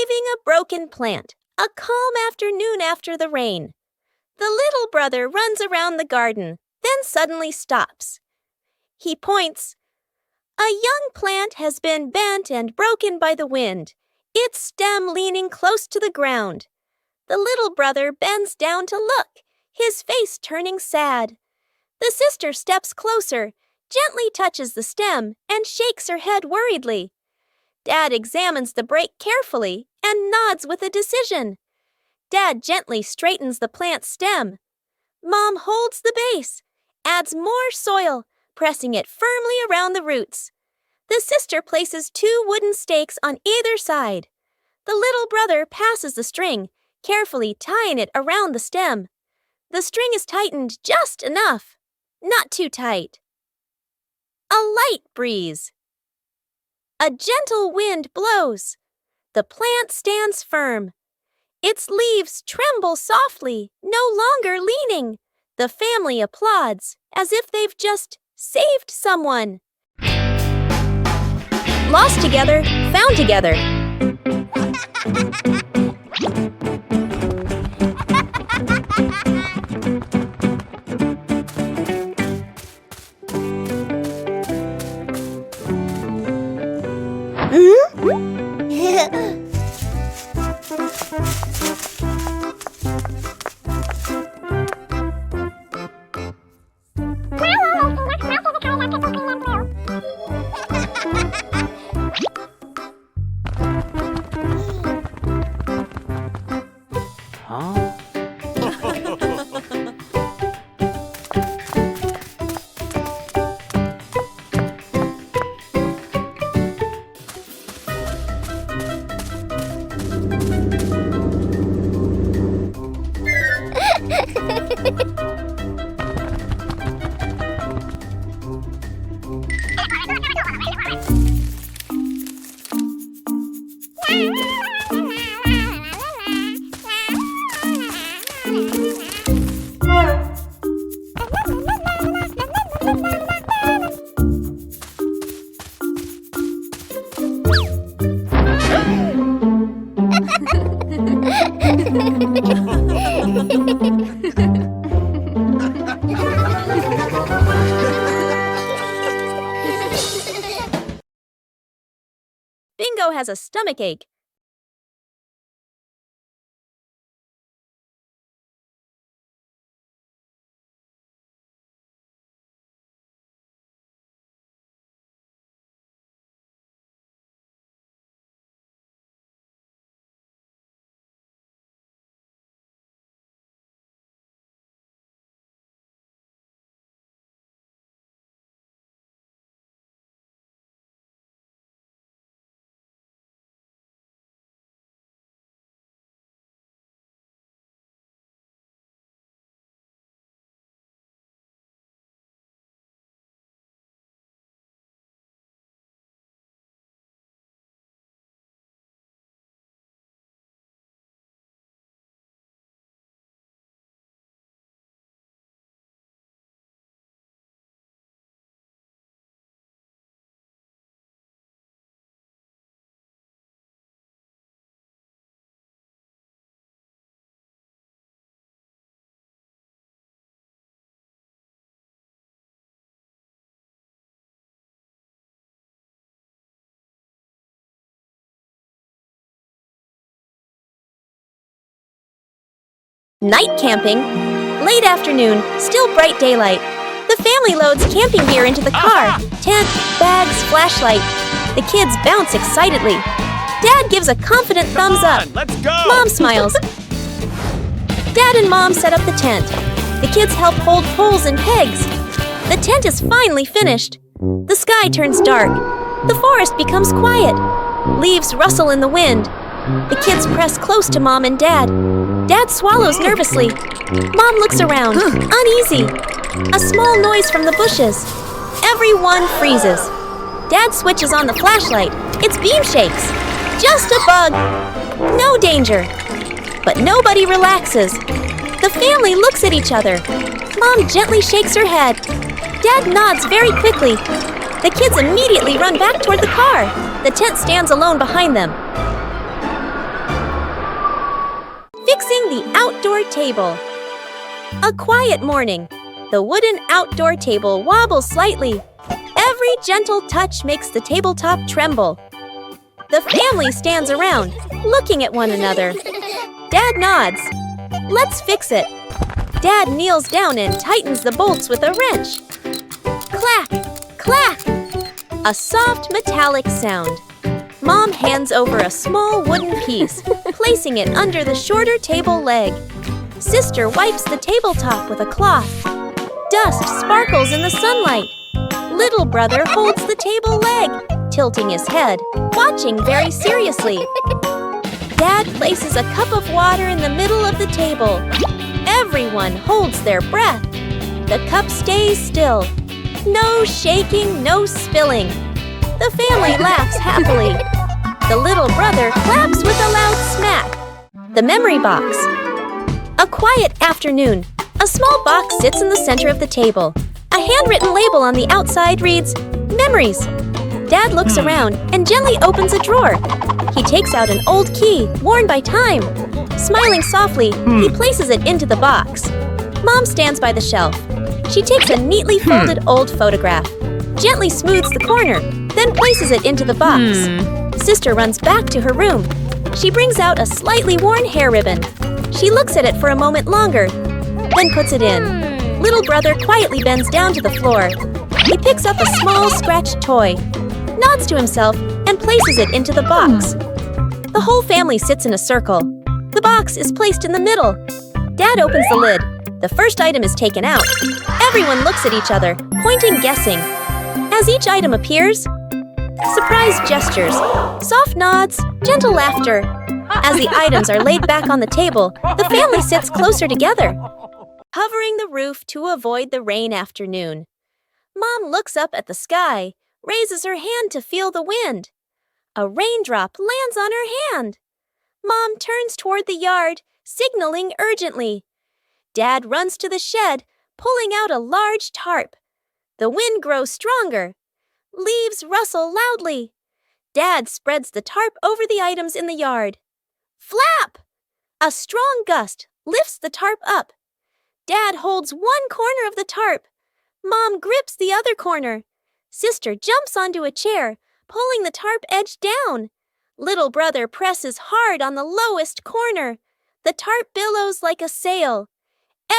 Saving a broken plant. A calm afternoon after the rain. The little brother runs around the garden, then suddenly stops. He points. A young plant has been bent and broken by the wind, its stem leaning close to the ground. The little brother bends down to look, his face turning sad. The sister steps closer, gently touches the stem, and shakes her head worriedly. Dad examines the break carefully and nods with a decision. Dad gently straightens the plant's stem. Mom holds the base, adds more soil, pressing it firmly around the roots. The sister places 2 wooden stakes on either side. The little brother passes the string, carefully tying it around the stem. The string is tightened just enough, not too tight. A light breeze. A gentle wind blows. The plant stands firm. Its leaves tremble softly, no longer leaning. The family applauds as if they've just saved someone. Lost together, found together. Bingo has a stomachache. Night camping. Late afternoon, still bright daylight. The family loads camping gear into the car. Tent, bags, flashlight. The kids bounce excitedly. Dad gives a confident thumbs up. Let's go! Mom smiles. Dad and Mom set up the tent. The kids help hold poles and pegs. The tent is finally finished. The sky turns dark. The forest becomes quiet. Leaves rustle in the wind. The kids press close to Mom and Dad. Dad swallows nervously. Mom looks around, uneasy. A small noise from the bushes. Everyone freezes. Dad switches on the flashlight. Its beam shakes. Just a bug. No danger. But nobody relaxes. The family looks at each other. Mom gently shakes her head. Dad nods very quickly. The kids immediately run back toward the car. The tent stands alone behind them. the outdoor table. A quiet morning. The wooden outdoor table wobbles slightly. Every gentle touch makes the tabletop tremble. The family stands around, looking at one another. Dad nods. Let's fix it. Dad kneels down and tightens the bolts with a wrench. Clack! Clack! A soft metallic sound. Mom hands over a small wooden piece, placing it under the shorter table leg. Sister wipes the tabletop with a cloth. Dust sparkles in the sunlight. Little brother holds the table leg, tilting his head, watching very seriously. Dad places a cup of water in the middle of the table. Everyone holds their breath. The cup stays still. No shaking, no spilling. The family laughs happily. The little brother claps with a loud smack. The memory box. A quiet afternoon. A small box sits in the center of the table. A handwritten label on the outside reads, Memories. Dad looks around and gently opens a drawer. He takes out an old key, worn by time. Smiling softly, he places it into the box. Mom stands by the shelf. She takes a neatly folded old photograph, gently smooths the corner, then places it into the box. Sister runs back to her room. She brings out a slightly worn hair ribbon. She looks at it for a moment longer, then puts it in. Little brother quietly bends down to the floor. He picks up a small scratched toy, nods to himself, and places it into the box. The whole family sits in a circle. The box is placed in the middle. Dad opens the lid. The first item is taken out. Everyone looks at each other, pointing, guessing. As each item appears, surprise gestures, soft nods, gentle laughter. As the items are laid back on the table, the family sits closer together, hovering the roof to avoid the rain afternoon. Mom looks up at the sky, raises her hand to feel the wind. A raindrop lands on her hand. Mom turns toward the yard, signaling urgently. Dad runs to the shed, pulling out a large tarp. The wind grows stronger. Leaves rustle loudly. Dad spreads the tarp over the items in the yard. Flap! A strong gust lifts the tarp up. Dad holds one corner of the tarp. Mom grips the other corner. Sister jumps onto a chair, pulling the tarp edge down. Little brother presses hard on the lowest corner. The tarp billows like a sail.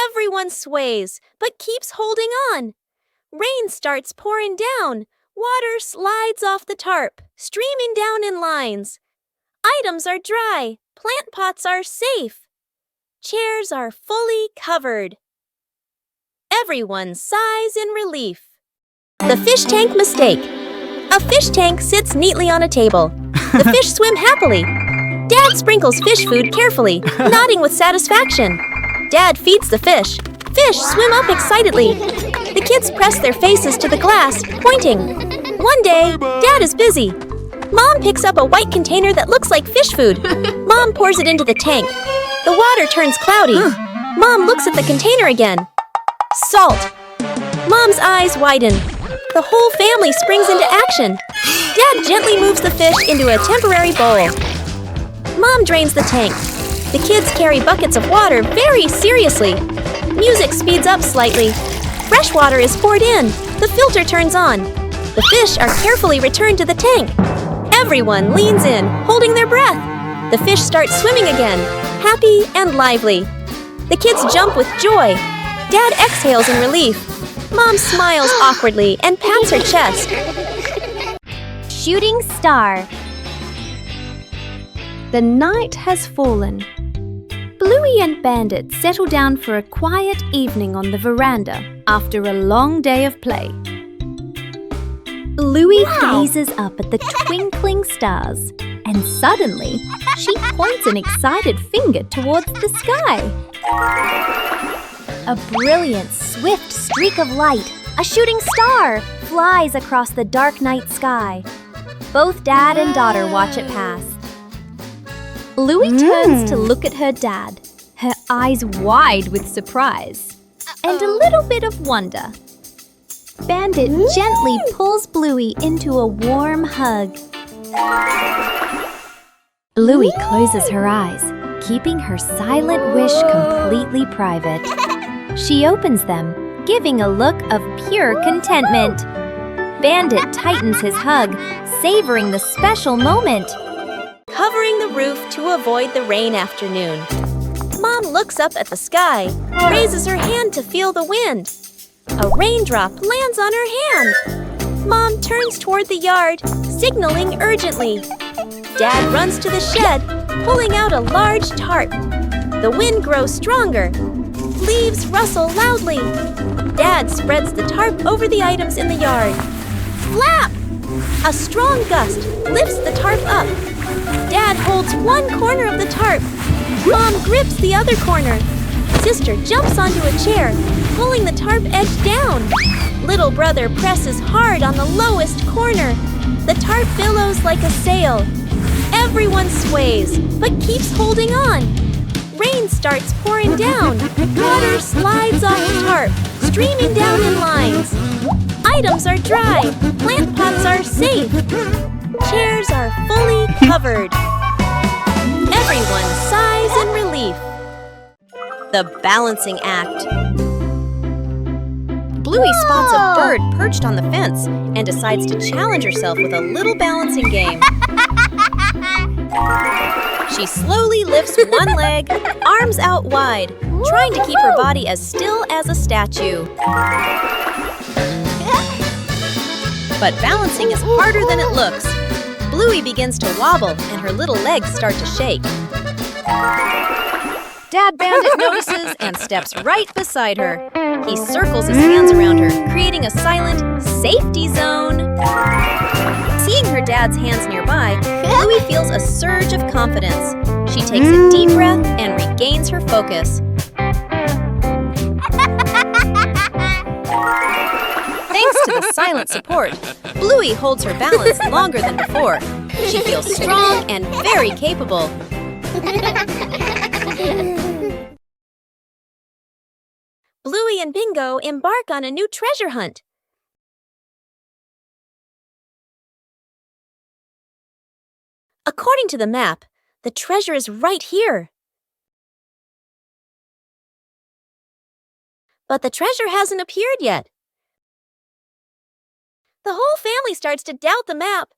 Everyone sways, but keeps holding on. Rain starts pouring down. Water slides off the tarp, streaming down in lines. Items are dry. Plant pots are safe. Chairs are fully covered. Everyone sighs in relief. The fish tank mistake. A fish tank sits neatly on a table. The fish swim happily. Dad sprinkles fish food carefully, nodding with satisfaction. Dad feeds the fish. Fish swim up excitedly. The kids press their faces to the glass, pointing. One day, Dad is busy. Mom picks up a white container that looks like fish food. Mom pours it into the tank. The water turns cloudy. Mom looks at the container again. Salt. Mom's eyes widen. The whole family springs into action. Dad gently moves the fish into a temporary bowl. Mom drains the tank. The kids carry buckets of water very seriously. Music speeds up slightly. Fresh water is poured in. The filter turns on. The fish are carefully returned to the tank. Everyone leans in, holding their breath. The fish start swimming again, happy and lively. The kids jump with joy. Dad exhales in relief. Mom smiles awkwardly and pats her chest. Shooting star. The night has fallen. Bluey and Bandit settle down for a quiet evening on the veranda after a long day of play. Bluey gazes up at the twinkling stars, and suddenly she points an excited finger towards the sky. A brilliant, swift streak of light, a shooting star, flies across the dark night sky. Both Dad and daughter watch it pass. Bluey turns to look at her dad, her eyes wide with surprise and a little bit of wonder. Bandit gently pulls Bluey into a warm hug. Bluey closes her eyes, keeping her silent wish completely private. She opens them, giving a look of pure contentment. Bandit tightens his hug, savoring the special moment. Covering the roof to avoid the rain afternoon. Mom looks up at the sky, raises her hand to feel the wind. A raindrop lands on her hand. Mom turns toward the yard, signaling urgently. Dad runs to the shed, pulling out a large tarp. The wind grows stronger. Leaves rustle loudly. Dad spreads the tarp over the items in the yard. Flap! A strong gust lifts the tarp up. Dad holds one corner of the tarp. Mom grips the other corner. Sister jumps onto a chair, pulling the tarp edge down. Little brother presses hard on the lowest corner. The tarp billows like a sail. Everyone sways, but keeps holding on. Rain starts pouring down. Water slides off the tarp, streaming down in lines. Items are dry. Plant pots are safe. Chairs are fully covered. Everyone sighs in relief. The balancing act. Bluey spots a bird perched on the fence and decides to challenge herself with a little balancing game. She slowly lifts one leg, arms out wide, trying to keep her body as still as a statue. But balancing is harder than it looks. Bluey begins to wobble and her little legs start to shake. Dad Bandit notices and steps right beside her. He circles his hands around her, creating a silent safety zone. Seeing her dad's hands nearby, Bluey feels a surge of confidence. She takes a deep breath and regains her focus. Thanks to the silent support, Bluey holds her balance longer than before. She feels strong and very capable. Bluey and Bingo embark on a new treasure hunt. According to the map, the treasure is right here. But the treasure hasn't appeared yet. The whole family starts to doubt the map.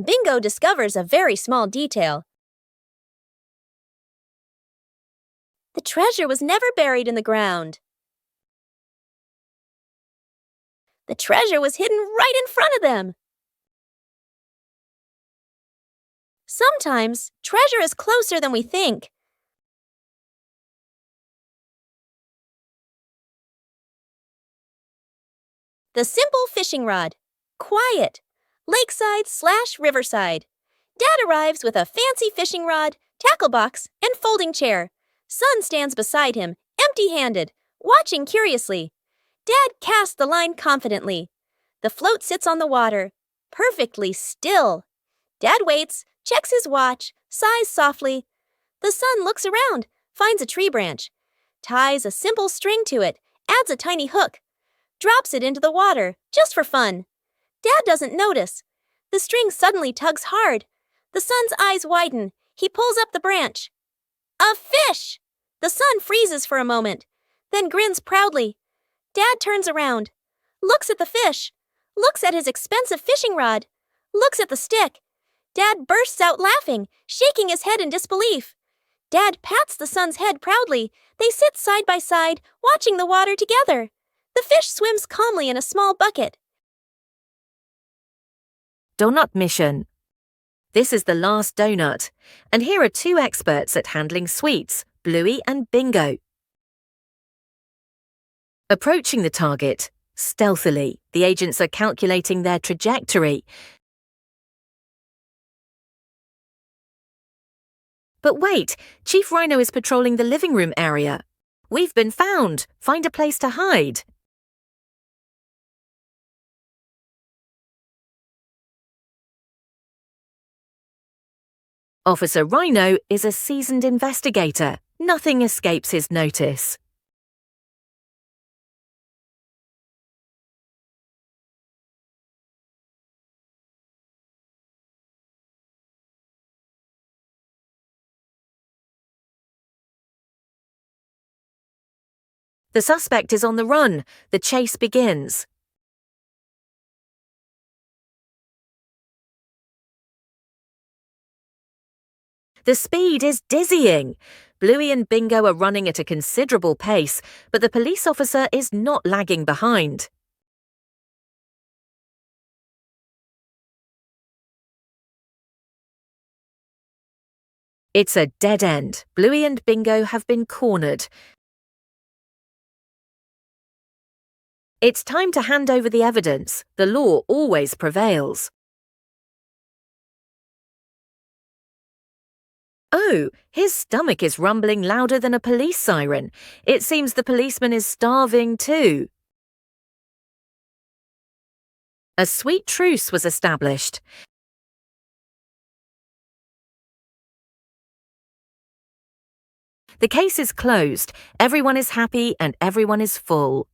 Bingo discovers a very small detail. The treasure was never buried in the ground. The treasure was hidden right in front of them. Sometimes, treasure is closer than we think. The simple fishing rod. Quiet. Lakeside/riverside. Dad arrives with a fancy fishing rod, tackle box, and folding chair. Son stands beside him, empty-handed, watching curiously. Dad casts the line confidently. The float sits on the water, perfectly still. Dad waits, checks his watch, sighs softly. The son looks around, finds a tree branch, ties a simple string to it, adds a tiny hook, drops it into the water, just for fun. Dad doesn't notice. The string suddenly tugs hard. The son's eyes widen. He pulls up the branch. A fish! The son freezes for a moment, then grins proudly. Dad turns around, looks at the fish, looks at his expensive fishing rod, looks at the stick. Dad bursts out laughing, shaking his head in disbelief. Dad pats the son's head proudly. They sit side by side, watching the water together. The fish swims calmly in a small bucket. Donut mission. This is the last donut, and here are two experts at handling sweets, Bluey and Bingo. Approaching the target, stealthily, the agents are calculating their trajectory. But wait, Chief Rhino is patrolling the living room area. We've been found. Find a place to hide. Officer Rhino is a seasoned investigator. Nothing escapes his notice. The suspect is on the run. The chase begins. The speed is dizzying. Bluey and Bingo are running at a considerable pace, but the police officer is not lagging behind. It's a dead end. Bluey and Bingo have been cornered. It's time to hand over the evidence. The law always prevails. Oh, his stomach is rumbling louder than a police siren. It seems the policeman is starving too. A sweet truce was established. The case is closed. Everyone is happy and everyone is full.